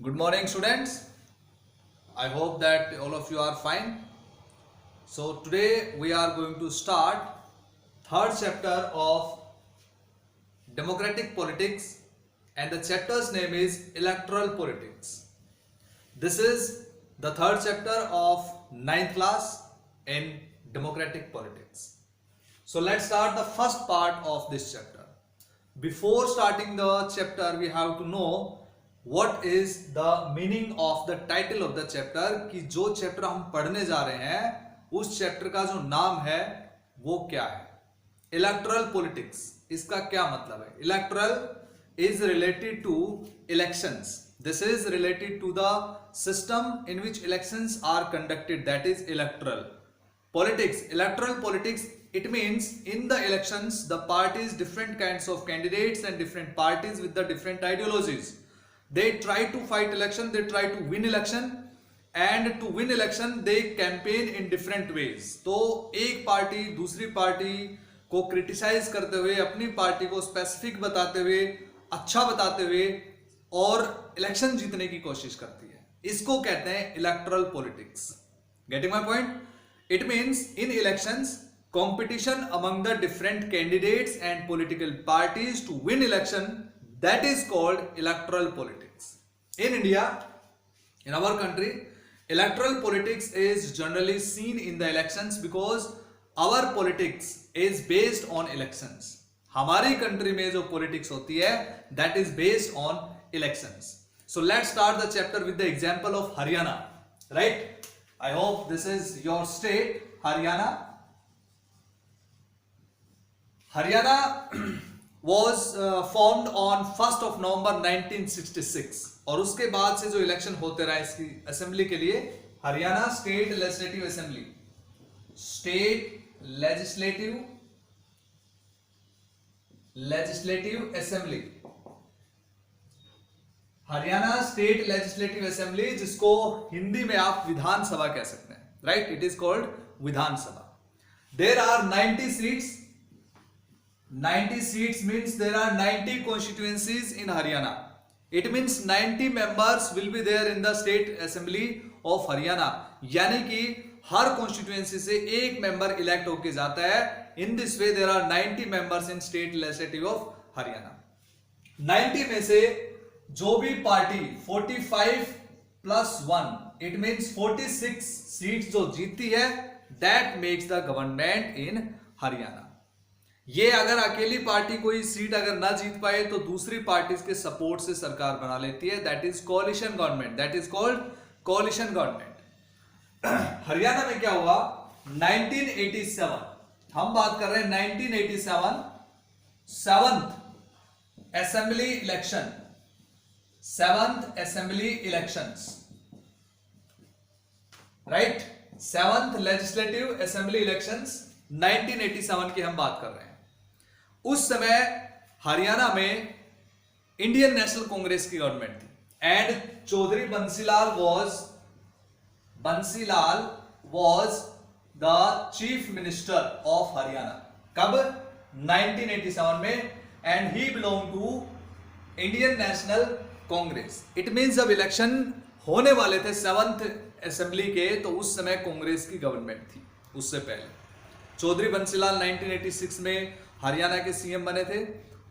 Good morning, students. I hope that all of you are fine. So today we are going to start third chapter of democratic politics, and the chapter's name is electoral politics. This is the third chapter of ninth class in democratic politics. So let's start the first part of this chapter. Before starting the chapter, we have to know what is the meaning of the title of the chapter, कि जो chapter हम पढ़ने जा रहे हैं उस chapter का जो नाम है वो क्या है. इलेक्टोरल पॉलिटिक्स, इसका क्या मतलब है? Electoral is related to elections. This is related to the system in which elections are conducted, that is electoral politics. Electoral politics, it means in the elections the parties, different kinds of candidates and different parties with the different ideologies, they try to fight election, they try to win election, and to win election they campaign in different ways. तो एक party दूसरी party को criticise करते हुए, अपनी party को specific बताते हुए, अच्छा बताते हुए और इलेक्शन जीतने की कोशिश करती है. इसको कहते हैं electoral politics. Getting my point? It means in elections competition among the different candidates and political parties to win election, that is called electoral politics. In India, in our country, electoral politics is generally seen in the elections because our politics is based on elections. हमारी country में जो politics होती है that is based on elections. So let's start the chapter with the example of Haryana, right? I hope this is your state, Haryana. Haryana was formed on 1st of November 1966 और उसके बाद से जो election होते रहे इसकी assembly के लिए, Haryana state legislative assembly, state legislative assembly, Haryana state legislative assembly, जिसको हिंदी में आप विधानसभा कह सकते हैं, right? It is called Vidhan Sabha. There are 90 seats. 90 seats means there are 90 constituencies in Haryana. It means 90 members will be there in the state assembly of Haryana. यानी कि हर constituency से एक member elect होके जाता है. In this way there are 90 members in state legislative of Haryana. 90 में से जो भी party 45 plus 1, it means 46 seats जो जीतती है, that makes the government in Haryana. ये अगर अकेली पार्टी कोई सीट अगर ना जीत पाए तो दूसरी पार्टी के सपोर्ट से सरकार बना लेती है. That is कोalition government. That is called कोalition government. Haryana में क्या हुआ? 1987, हम बात कर रहे हैं 1987, 7th assembly election, 7th assembly elections, right? 7th legislative assembly elections 1987 की हम बात कर रहे हैं. उस समय हरियाणा में इंडियन नेशनल कांग्रेस की गवर्नमेंट थी and Chaudhary Bansilal was the chief minister of Haryana. कब? 1987 में. And he belong to Indian National Congress. It means जब इलेक्शन होने वाले थे 7th असेंबली के, तो उस समय कांग्रेस की गवर्नमेंट थी. उससे पहले चौधरी बंसीलाल 1986 में हरियाणा के सीएम बने थे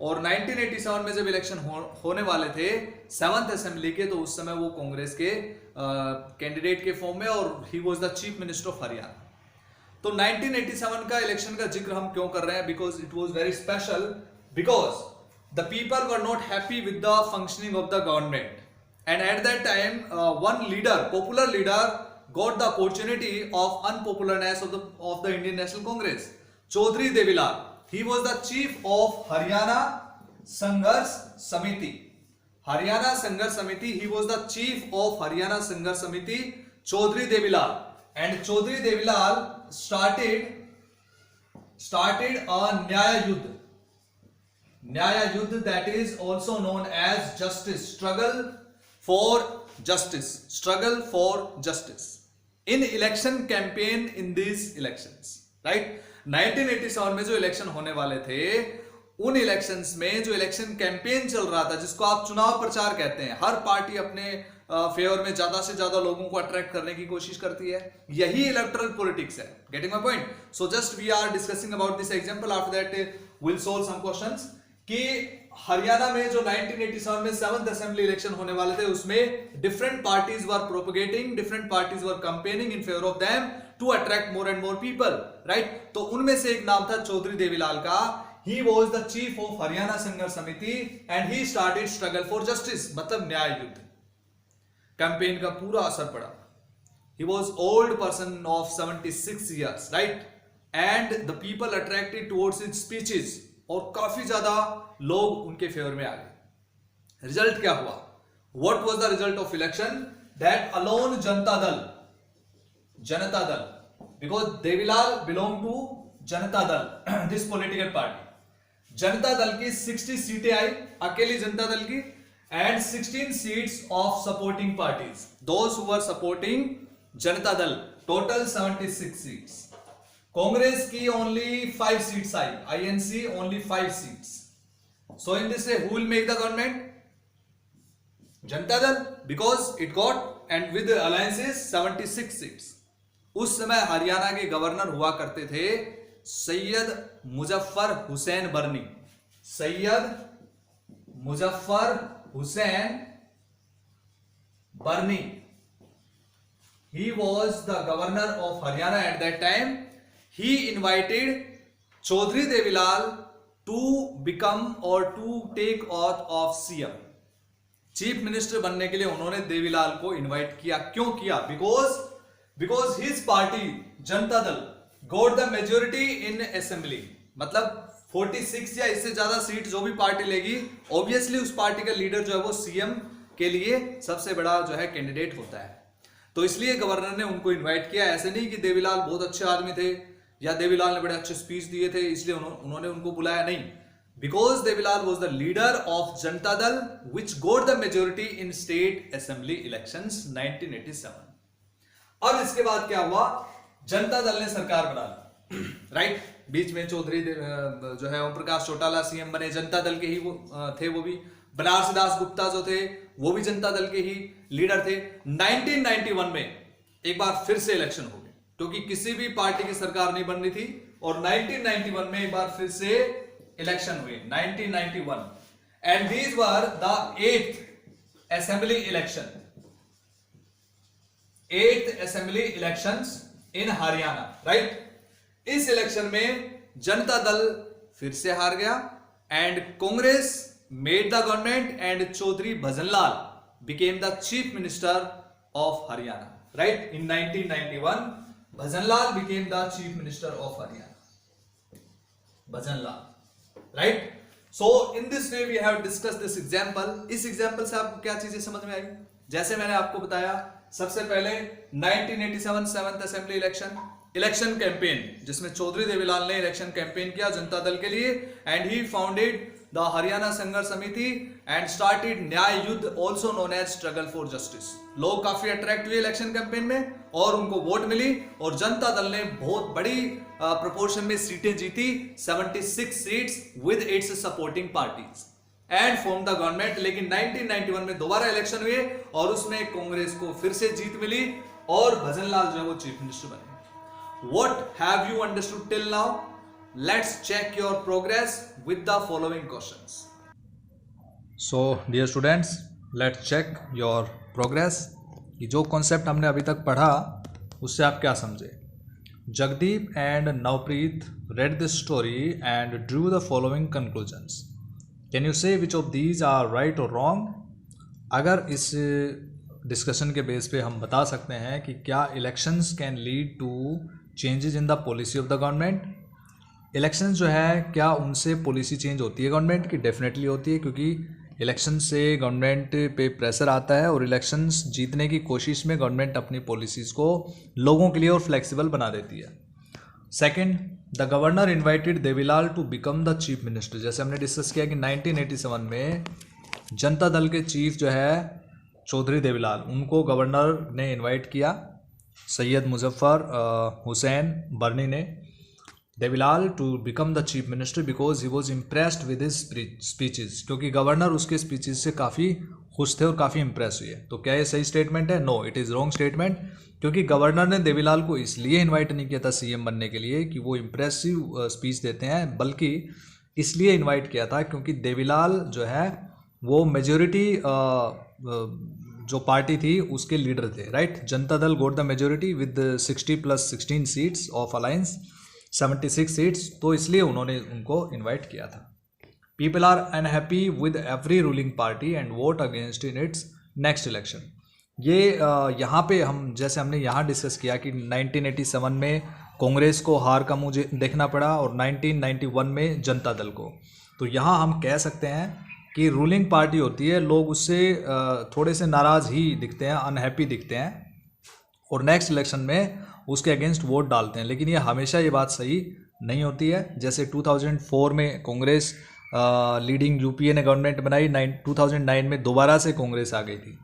और 1987 में जब इलेक्शन होने वाले थे 7th असेंबली के, तो उस समय वो कांग्रेस के कैंडिडेट के फॉर्म में, और he was the chief minister of Haryana. तो 1987 का इलेक्शन का जिक्र हम क्यों कर रहे हैं? Because it was very special, because the people were not happy with the functioning of the government, and at that time one leader, popular leader, got the opportunity of unpopularness of the Indian National Congress. Chaudhary Devilal, he was the chief of Haryana Sangharsh Samiti. Haryana Sangharsh Samiti, he was the chief of Haryana Sangharsh Samiti, Chaudhary Devilal. And Chaudhary Devilal started a Nyaya Yudh. Nyaya Yudh, that is also known as justice, struggle for justice in election campaign in these elections, right? 1987 में जो election होने वाले थे उन elections में जो election campaign चल रहा था, जिसको आप चुनाव प्रचार कहते हैं, हर पार्टी अपने फेवर में ज्यादा से ज्यादा लोगों को अट्रैक्ट करने की कोशिश करती है, यही इलेक्टोरल पॉलिटिक्स है। Getting my point? So just we are discussing about this example, after that will solve some questions. कि हरियाणा में जो 1987 में 7th असेंबली इलेक्शन होने वाले थे, उसमें different parties were propagating, different parties were campaigning in favour of them to attract more and more people, right? तो उनमें से एक नाम था चौधरी देवीलाल का। He was the chief of Haryana Sangharsh समिति and he started struggle for justice, मतलब न्याय युद्ध। कैंपेन का पूरा असर पड़ा। He was old person of 76 years, right? And the people attracted towards his speeches, और काफी ज्यादा लोग उनके फेवर में आ गए। रिजल्ट क्या हुआ? What was the result of election? That alone Janata Dal, because Devilal belong to Janata Dal, this political party। Janata Dal की 60 सीटें आई, अकेली जनता दल की, and 16 seats of supporting parties, those who were supporting Janata Dal, total 76 seats. Congress की only 5 seats I, INC only 5 seats. So in this way who will make the government? Janata Dal, because it got and with alliances 76 seats. उस समय हरियाणा के governor हुआ करते थे सैयद मुजफ्फर हुसैन बर्नी। सैयद मुजफ्फर हुसैन बर्नी, he was the governor of Haryana at that time. He invited Chaudhary Devilal to become or to take oath of CM। Chief minister बनने के लिए उन्होंने देवीलाल को इनवाइट किया। क्यों किया? Because his party Janata Dal got the majority in assembly, मतलब 46 या इससे ज्यादा सीट जो भी पार्टी लेगी, ऑब्वियसली उस पार्टी का लीडर जो है वो सीएम के लिए सबसे बड़ा जो है कैंडिडेट होता है। तो इसलिए गवर्नर ने उनको इनवाइट किया। ऐसे नहीं कि देवीलाल बहुत अच्छे आदमी थे या देवीलाल ने बड़े अच्छे स्पीच दिए थे इसलिए उन्होंने उनको बुलाया, नहीं। Because Devilal was the leader of Janata Dal which got the majority in state assembly elections 1987। अब इसके बाद क्या हुआ? जनता दल ने सरकार बना ली, राइट? बीच में चौधरी जो है ओम प्रकाश चौटाला सीएम बने, जनता दल के ही वो थे। वो भी बनारसी दास गुप्ता जो थे वो भी जनता दल के ही लीडर थे। 1991 में एक बार फिर से इलेक्शन हो गए, क्योंकि किसी भी पार्टी की सरकार नहीं बन रही थी, और 1991 में एक बार फिर से इलेक्शन हुए, 1991, and these were the 8th assembly election, 8th assembly elections in Haryana, right? इस इलेक्शन में जनता दल फिर से हार गया and Congress made the government and Chaudhary Bhajanlal became the chief minister of Haryana, right? In 1991 Bhajanlal became the chief minister of Haryana, Bhajanlal, right? So in this way we have discuss this example. इस example से आपको क्या चीजें समझ में आई? जैसे मैंने आपको बताया, सबसे पहले 1987 7th असेंबली इलेक्शन कैंपेन, जिसमें चौधरी देवीलाल ने इलेक्शन कैंपेन किया जनता दल के लिए, and he founded the Haryana Sangharsh Samiti and started Nyaya Yudh, also known as struggle for justice. लोग काफी अट्रैक्ट हुए इलेक्शन कैंपेन में और उनको वोट मिली, और जनता दल ने बहुत बड़ी प्रोपोर्शन में सीटें जीती, 76 seats with its supporting parties, and form the government. लेकिन 1991 में दोबारा इलेक्शन हुए और उसमें कांग्रेस को फिर से जीत मिली और भजनलाल जो है वो चीफ मिनिस्टर बने। What have you understood till now? Let's check your progress with the following questions. So, dear students, let's check your progress. कि जो कॉन्सेप्ट हमने अभी तक पढ़ा उससे आप क्या समझे? Jagdeep and Navpreet read this story and drew the following conclusions. Can you say which of these are right or wrong? अगर इस डिस्कशन के बेस पे हम बता सकते हैं कि क्या elections can lead to changes in the policy of the government. Elections जो है क्या उनसे पॉलिसी चेंज होती है गवर्नमेंट की? डेफिनेटली होती है, क्योंकि इलेक्शन से गवर्नमेंट पे प्रेशर आता है और इलेक्शंस जीतने की कोशिश में गवर्नमेंट अपनी पॉलिसीज़ को लोगों के लिए और फ्लेक्सिबल बना देती है। Second, the governor invited Devilal to become the chief minister. जैसे हमने डिस्कस किया कि 1987 में जनता दल के चीफ जो है चौधरी देवीलाल, उनको गवर्नर ने इन्वाइट किया, सैयद मुजफ्फर हुसैन बर्नी ने, Devilal to become the chief minister because he was impressed with his speeches, क्योंकि गवर्नर उसके स्पीचेस से काफ़ी खुश थे और काफ़ी इम्प्रेस हुए। तो क्या ये सही स्टेटमेंट है? No, it is wrong statement, क्योंकि गवर्नर ने देवीलाल को इसलिए इन्वाइट नहीं किया था सीएम बनने के लिए कि वो इम्प्रेसिव स्पीच देते हैं, बल्कि इसलिए इन्वाइट किया था क्योंकि देवीलाल जो है वो मेजोरिटी जो पार्टी थी उसके लीडर थे, right. Janata Dal got the majority with 60+16 seats of alliance, 76 seats, तो इसलिए उन्होंने उनको इन्वाइट किया था। People are unhappy with every ruling party and vote against in its next election. ये यहाँ पे हम जैसे हमने यहाँ डिस्कस किया कि 1987 में कांग्रेस को हार का मुझे देखना पड़ा और 1991 में जनता दल को। तो यहाँ हम कह सकते हैं कि रूलिंग पार्टी होती है, लोग उससे थोड़े से नाराज़ ही दिखते हैं, अनहैप्पी दिखते हैं और नेक्स्ट इलेक्शन में उसके अगेंस्ट वोट डालते हैं। लेकिन ये हमेशा ये बात सही नहीं होती है। जैसे 2004 में कांग्रेस लीडिंग यूपीए ने गवर्नमेंट बनाई, 2009 में दोबारा से कांग्रेस आ गई थी।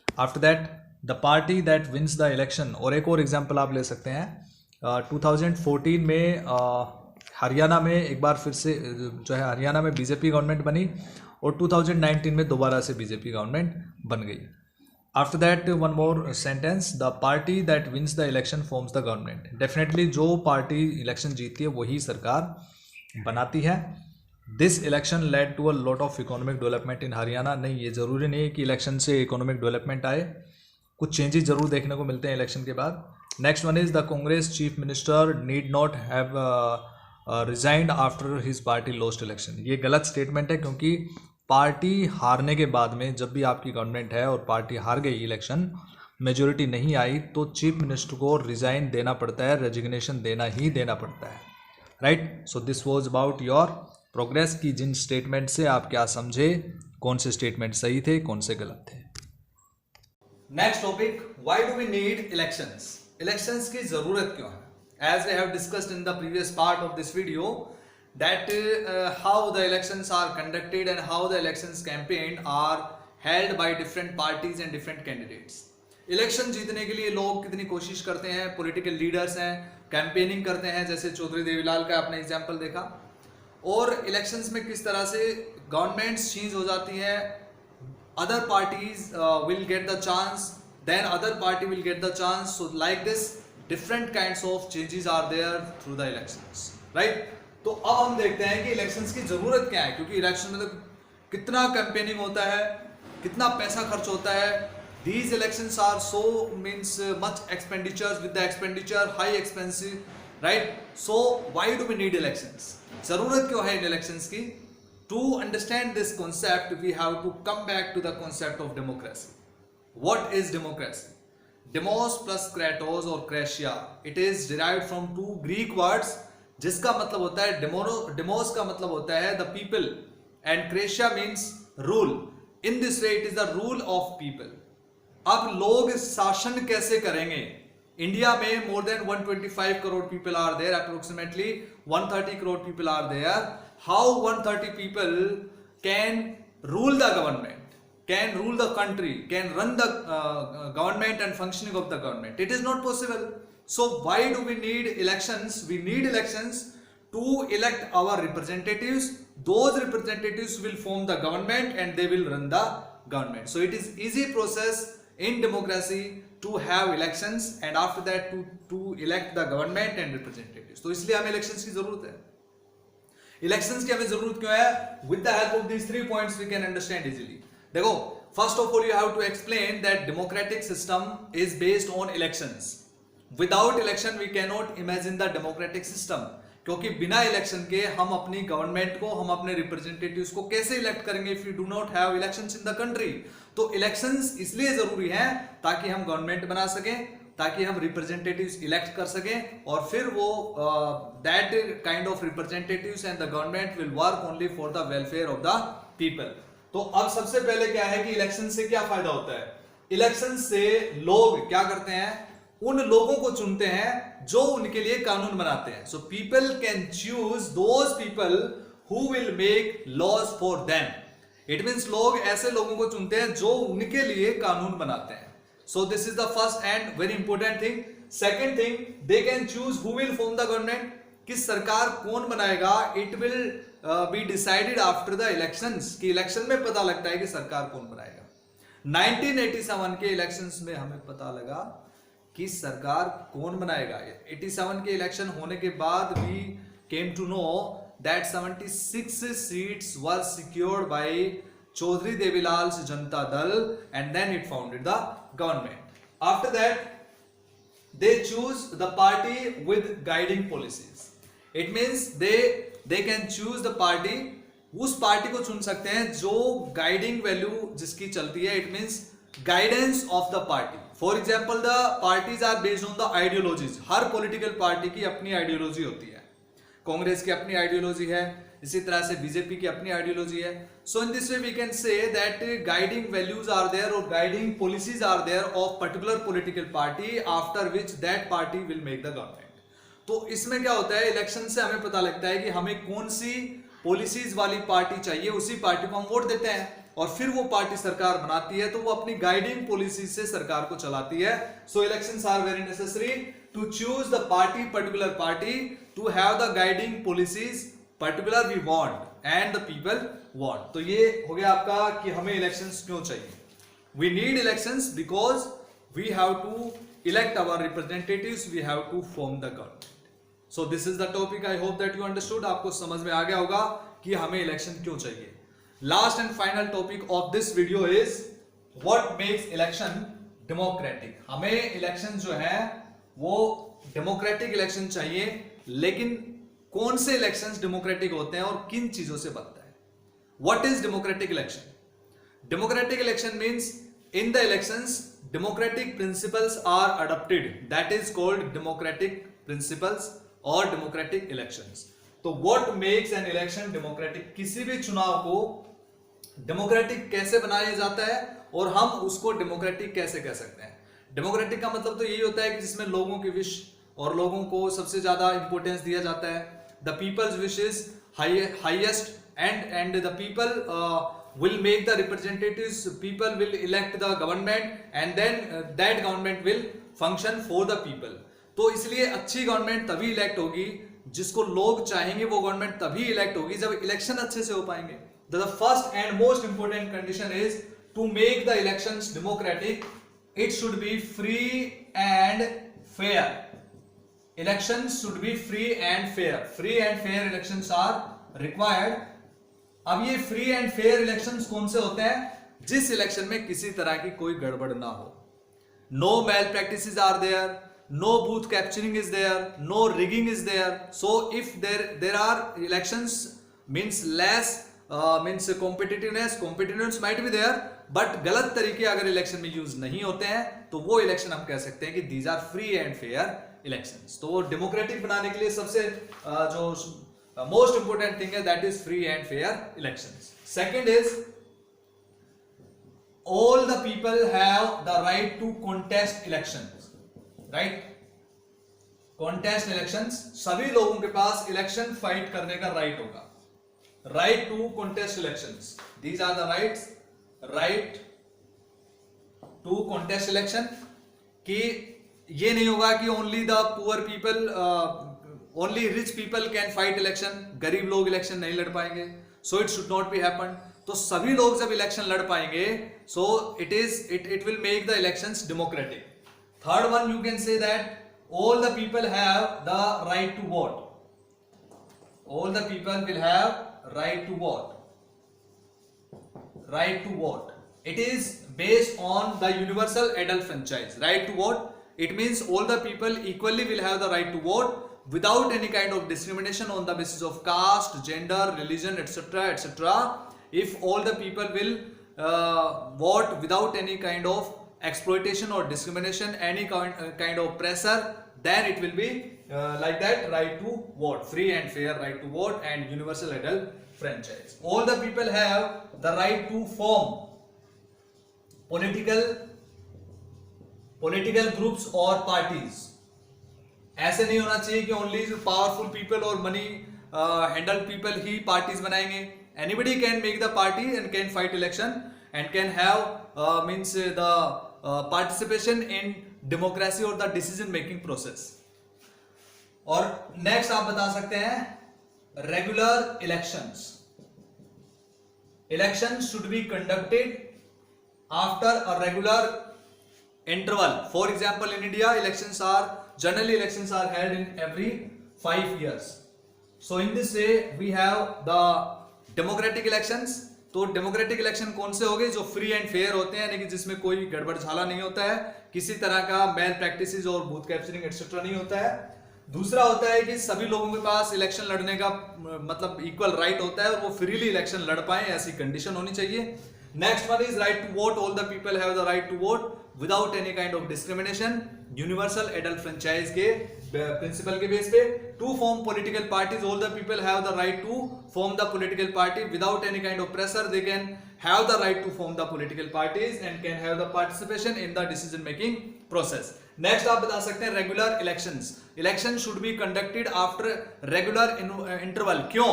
After that the party that wins the election, और एक और एग्जांपल आप ले सकते हैं 2014 में हरियाणा में एक बार फिर से जो है हरियाणा में बीजेपी गवर्नमेंट बनी और 2019 में दोबारा से बीजेपी गवर्नमेंट बन गई। After that one more sentence, the party that wins the election forms the government. Definitely जो पार्टी इलेक्शन जीतती है वही सरकार बनाती है। This election led to a lot of economic development in Haryana. नहीं, ये ज़रूरी नहीं है कि इलेक्शन से इकोनॉमिक डेवलपमेंट आए, कुछ चेंजेस जरूर देखने को मिलते हैं इलेक्शन के बाद। Next one is the Congress chief minister need not have resigned after his party lost election. ये गलत स्टेटमेंट है, क्योंकि पार्टी हारने के बाद में जब भी आपकी गवर्नमेंट है और पार्टी हार गई इलेक्शन, मेजोरिटी नहीं आई, तो चीफ मिनिस्टर को रिजाइन देना पड़ता है, रेजिग्नेशन देना ही देना पड़ता है, right. So this was about your progress की जिन स्टेटमेंट से आप क्या समझे, कौन से स्टेटमेंट सही थे, कौन से गलत थे। Next topic, why do we need elections. Elections की जरूरत क्यों है? As I have discussed in the previous part of this video that how the elections are conducted and how the elections campaigned are held by different parties and different candidates. Election जीतने के लिए लोग कितनी कोशिश करते हैं, political leaders हैं, campaigning करते हैं, जैसे चौधरी देवीलाल का आपने एग्जांपल देखा। और इलेक्शंस में किस तरह से गवर्नमेंट्स चेंज हो जाती हैं, other parties will get the chance, then other party will get the chance, so like this different kinds of changes are there through the elections, right? तो अब हम देखते हैं कि इलेक्शंस की जरूरत क्या है, क्योंकि इलेक्शन में तो कितना कैंपेनिंग होता है, कितना पैसा खर्च होता है। These elections are so means much expenditures, with the expenditure high expensive, right? So why do we need elections? जरूरत क्यों है इन इलेक्शंस की? To understand this concept we have to come back to the concept of democracy. What is democracy? Demos plus kratos और kratia, it is derived from two Greek words, जिसका मतलब होता है demos का मतलब होता है the people and kratia means rule. In this way it is the rule of people. अब लोग शासन कैसे करेंगे? इंडिया में more than 125 crore people are there, approximately 130 crore people are there. How 130 people can rule the government, can rule the country, can run the government and functioning of the government? It is not possible. So why do we need elections? We need elections to elect our representatives. Those representatives will form the government and they will run the government. So it is easy process in democracy to have elections and after that to elect the government and representatives. तो इसलिए हमें elections की जरूरत है। Elections की हमें जरूरत क्यों है? With the help of these 3 points we can understand easily. देखो, first of all you have to explain that democratic system is based on elections. Without election we can not imagine the democratic system, क्योंकि बिना election के हम अपनी government को, हम अपने representatives को कैसे इलेक्ट करेंगे if you do not have elections in the country. तो इलेक्शंस इसलिए जरूरी हैं ताकि हम गवर्नमेंट बना सकें, ताकि हम रिप्रेजेंटेटिव्स इलेक्ट कर सकें और फिर वो that kind of representatives and the government will work only for the welfare of the people. तो अब सबसे पहले क्या है कि इलेक्शन से क्या फायदा होता है? इलेक्शन से लोग क्या करते हैं? उन लोगों को चुनते हैं जो उनके लिए कानून बनाते हैं। So people can choose those people who will make laws for them. It means लोग ऐसे लोगों को चुनते हैं जो उनके लिए कानून बनाते हैं। So this is the first and very important thing. Second thing, they can choose who will form the government. कि सरकार कौन बनाएगा, it will be decided after the elections, कि इलेक्शन में पता लगता है कि सरकार कौन बनाएगा। 1987 के इलेक्शंस में हमें पता लगा कि सरकार कौन बनाएगा। 87 के इलेक्शन होने के बाद we came to know that 76 seats were secured by Chaudhary Devilal Janata Dal and then it founded the government. After that they choose the party with guiding policies. It means they can choose the party, उस party को चुन सकते हैं जो guiding value जिसकी चलती है। It means guidance of the party. For example the parties are based on the ideologies. हर पॉलिटिकल पार्टी की अपनी आइडियोलॉजी होती है। कांग्रेस की अपनी आइडियोलॉजी है, इसी तरह से बीजेपी की अपनी आइडियोलॉजी है। So in this way we can say that guiding values are there और guiding policies are there of particular political party after which that party will make the government. तो इसमें क्या होता है, इलेक्शन से हमें पता लगता है कि हमें कौन सी पॉलिसीज वाली पार्टी चाहिए, उसी पार्टी को हम वोट देते हैं और फिर वो पार्टी सरकार बनाती है, तो वो अपनी गाइडिंग पॉलिसी से सरकार को चलाती है। So elections are very necessary to choose the party, particular party, to have the guiding policies particular we want and the people want. तो ये हो गया आपका कि हमें इलेक्शंस क्यों चाहिए। We need elections because we have to elect our representatives, we have to form the government. So this is the topic. I hope that you understood. आपको समझ में आ गया होगा कि हमें इलेक्शन क्यों चाहिए। Last and final topic of this video is what makes election democratic. हमें इलेक्शन जो है वो डेमोक्रेटिक इलेक्शन चाहिए, लेकिन कौन से इलेक्शंस डेमोक्रेटिक होते हैं और किन चीजों से बनता है। What is democratic election? Democratic election means in the elections democratic principles are adopted, that is called democratic principles or democratic elections. तो what makes an election democratic? किसी भी चुनाव को डेमोक्रेटिक कैसे बनाया जाता है और हम उसको डेमोक्रेटिक कैसे कह सकते हैं। डेमोक्रेटिक का मतलब तो यही होता है कि जिसमें लोगों की विश और लोगों को सबसे ज्यादा इंपॉर्टेंस दिया जाता है। The people's wish is highest and the people will make the representatives, people will elect the government and then that government will function for the people. तो इसलिए अच्छी गवर्नमेंट तभी इलेक्ट होगी, जिसको लोग चाहेंगे वो गवर्नमेंट तभी इलेक्ट होगी जब इलेक्शन अच्छे से हो पाएंगे। The first and most important condition is to make the elections democratic, it should be free and fair. Elections should be free and fair. Free and fair elections are required. अब ये free and fair elections कौन से होते हैं, जिस election में किसी तरह की कोई गड़बड़ ना हो। No malpractices are there, no booth capturing is there, no rigging is there. So if there are elections means less means competitiveness might be there, but गलत तरीके अगर इलेक्शन में यूज नहीं होते हैं तो वो इलेक्शन हम कह सकते हैं कि these are free and fair elections. तो वो डेमोक्रेटिक बनाने के लिए सबसे जो most important thing is that is free and fair elections. Second is all the people have the right to contest elections, right? Contest elections, सभी लोगों के पास इलेक्शन फाइट करने का राइट होगा। right to contest elections, these are the rights, right to contest election, कि ये नहीं होगा कि only the poor people only rich people can fight election, गरीब लोग इलेक्शन नहीं लड़ पाएंगे। So it should not be happen. तो सभी लोग जब इलेक्शन लड़ पाएंगे so it will make the elections democratic. Third one you can say that all the people have the right to vote. All the people will have right to vote. Right to vote, it is based on the universal adult franchise. Right to vote, it means all the people equally will have the right to vote without any kind of discrimination on the basis of caste, gender, religion, etc., etc. If all the people will vote without any kind of exploitation or discrimination, any kind of pressure, then it will be like that, right to vote, free and fair right to vote and universal adult franchise. All the people have the right to form political groups or parties. ऐसे नहीं होना चाहिए कि only powerful people और money handle people ही parties बनाएंगे। Anybody can make the party and can fight election and can have means the participation in democracy और the decision making process. और next आप बता सकते हैं regular elections. Election should be conducted after a regular interval. For example, in India, generally elections are held in every 5 years. So in this way we have the democratic elections. तो democratic election कौन से हो गए? जो free and fair होते हैं, यानी कि जिसमें कोई गड़बड़ झाला नहीं होता है, किसी तरह का मेल प्रैक्टिसेस और बूथ कैप्चरिंग एक्सेट्रा नहीं होता है. दूसरा होता है कि सभी लोगों के पास इलेक्शन लड़ने का मतलब इक्वल राइट होता है और वो फ्रीली इलेक्शन लड़ पाए, ऐसी कंडीशन होनी चाहिए. Next one is right to vote. All the people have the right to vote without any kind of discrimination. Universal adult franchise के प्रिंसिपल के बेस पे. To form political parties. All the people have the right to form the political party without any kind of pressure. They can have the right to form the political parties and can have the participation in the decision making process. Next आप बता सकते हैं regular elections. Election should be conducted after regular interval. क्यों?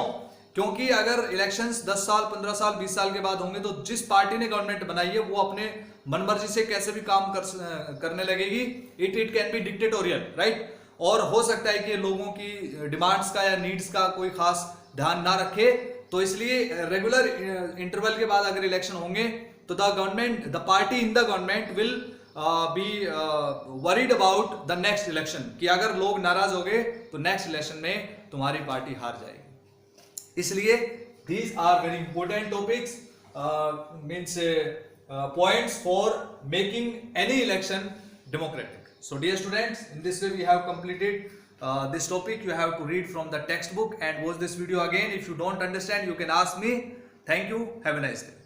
क्योंकि अगर elections 10 साल 15 साल 20 साल के बाद होंगे तो जिस पार्टी ने गवर्नमेंट बनाई है वो अपने मनमर्जी से कैसे भी काम करने लगेगी. It can be dictatorial, right. और हो सकता है कि लोगों की डिमांड्स का या नीड्स का कोई खास ध्यान ना रखे. तो इसलिए रेगुलर इंटरवल के बाद अगर इलेक्शन होंगे तो the party in the government will be worried about the next election, कि अगर लोग नाराज हो गए तो नेक्स्ट इलेक्शन में तुम्हारी पार्टी हार जाएगी. इसलिए these are very important topics, means points for making any election democratic. So dear students, in this way we have completed this topic. You have to read from the textbook and watch this video again. If you don't understand, you can ask me. Thank you. Have a nice day.